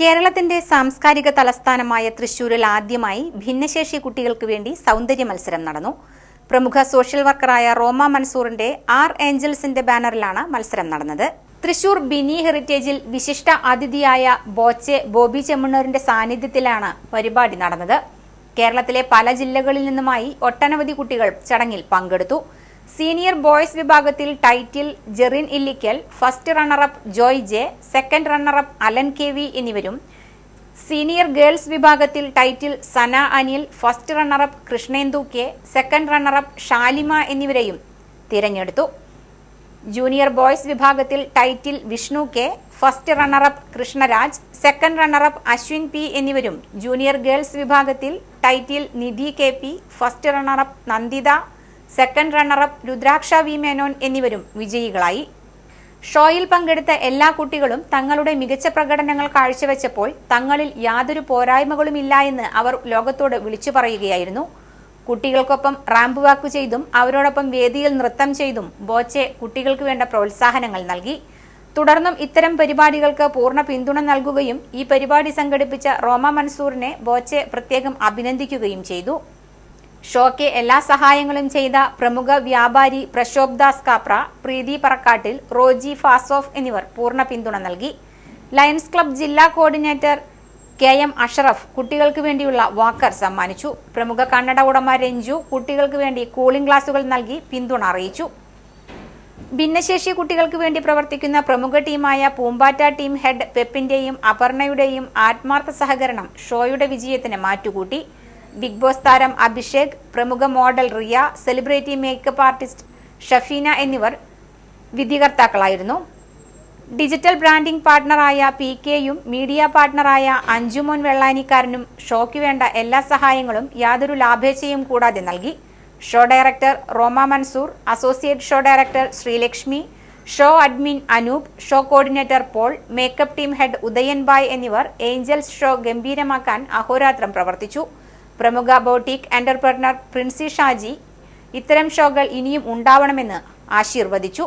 കേരളത്തിന്റെ സാംസ്കാരിക തലസ്ഥാനമായ തൃശൂരിൽ ആദ്യമായി ഭിന്നശേഷി കുട്ടികൾക്ക് വേണ്ടി സൗന്ദര്യ മത്സരം നടന്നു. പ്രമുഖ സോഷ്യൽ വർക്കറായ റോമ മൻസൂറിന്റെ ആർ ഏഞ്ചൽസിന്റെ ബാനറിലാണ് മത്സരം നടന്നത്. തൃശൂർ ബിനി ഹെറിറ്റേജിൽ വിശിഷ്ട അതിഥിയായ ബോബി ചെമ്മണ്ണൂരിന്റെ സാന്നിധ്യത്തിലാണ് പരിപാടി നടന്നത്. കേരളത്തിലെ പല ജില്ലകളിൽ നിന്നുമായി ഒട്ടനവധി കുട്ടികൾ ചടങ്ങിൽ പങ്കെടുത്തു. സീനിയർ ബോയ്സ് വിഭാഗത്തിൽ title Jerin Illikkal, first runner up Joy J, second runner up Alan K V എന്നിവരും, സീനിയർ ഗേൾസ് വിഭാഗത്തിൽ title Sana Anil, first runner up Krishnendu K, second runner up Shalima എന്നിവരെയും തിരഞ്ഞെടുത്തു. ജൂനിയർ ബോയ്സ് വിഭാഗത്തിൽ title Vishnu K, first runner up Krishnaraj, second runner up Ashwin P എന്നിവരും, ജൂനിയർ ഗേൾസ് വിഭാഗത്തിൽ title Nidhi K P, first runner up Nanditha, second runner up Rudraksha V Menon എന്നിവരും വിജയികളായി. ഷോയിൽ പങ്കെടുത്ത എല്ലാ കുട്ടികളും തങ്ങളുടെ മികച്ച പ്രകടനങ്ങൾ കാഴ്ചവെച്ചപ്പോൾ തങ്ങളിൽ യാതൊരു പോരായ്മകളുമില്ല എന്ന് അവർ ലോകത്തോട് വിളിച്ചു പറയുകയായിരുന്നു. കുട്ടികൾക്കൊപ്പം റാമ്പ് വാക്ക് ചെയ്തും അവരോടൊപ്പം വേദിയിൽ നൃത്തം ചെയ്തും ബോച്ചെ കുട്ടികൾക്ക് വേണ്ട പ്രോത്സാഹനങ്ങൾ നൽകി. തുടർന്നും ഇത്തരം പരിപാടികൾക്ക് പൂർണ്ണ പിന്തുണ നൽകുകയും ഈ പരിപാടി സംഘടിപ്പിച്ച റോമ മൻസൂറിനെ ബോച്ചെ പ്രത്യേകം അഭിനന്ദിക്കുകയും ചെയ്തു. ഷോയ്ക്ക് എല്ലാ സഹായങ്ങളും ചെയ്ത പ്രമുഖ വ്യാപാരി പ്രശോഭ് ദാസ് കാപ്ര, പ്രീതി പറക്കാട്ടിൽ, റോജി ഫാസോഫ് എന്നിവർ പൂർണ്ണ പിന്തുണ നൽകി. ലയൺസ് ക്ലബ് ജില്ലാ കോർഡിനേറ്റർ KM അഷറഫ് കുട്ടികൾക്ക് വേണ്ടിയുള്ള വാക്കർ സമ്മാനിച്ചു. പ്രമുഖ കന്നഡ ഉടമ രഞ്ജു കുട്ടികൾക്ക് വേണ്ടി കൂളിംഗ് ഗ്ലാസുകൾ നൽകി പിന്തുണ അറിയിച്ചു. ഭിന്നശേഷി കുട്ടികൾക്ക് വേണ്ടി പ്രവർത്തിക്കുന്ന പ്രമുഖ ടീമായ പൂമ്പാറ്റ ടീം ഹെഡ് പെപ്പിന്റെയും അപർണയുടെയും ആത്മാർത്ഥ സഹകരണം ഷോയുടെ വിജയത്തിന് മാറ്റുകൂട്ടി. ബിഗ് ബോസ് താരം അഭിഷേക്, പ്രമുഖ model Riya, celebrity makeup artist Shafeena എന്നിവർ വിധികർത്താക്കളായിരുന്നു. ഡിജിറ്റൽ ബ്രാൻഡിംഗ് പാർട്ണറായ PKയും മീഡിയ പാർട്ണറായ അഞ്ജുമോൻ വെള്ളാനിക്കാരനും ഷോയ്ക്ക് വേണ്ട എല്ലാ സഹായങ്ങളും യാതൊരു ലാഭേച്ഛയും കൂടാതെ നൽകി. Show director Roma Mansoor, associate show director Sreelakshmi, show admin Anoop, show coordinator Paul, makeup team head Udayan Bai എന്നിവർ ഏഞ്ചൽസ് ഷോ ഗംഭീരമാക്കാൻ അഹോരാത്രം പ്രവർത്തിച്ചു. പ്രമുഖ ബോട്ടിക് എന്റർപ്രനർ പ്രിൻസി ഷാജി ഇത്തരം ഷോകൾ ഇനിയും ഉണ്ടാവണമെന്ന് ആശീർവദിച്ചു.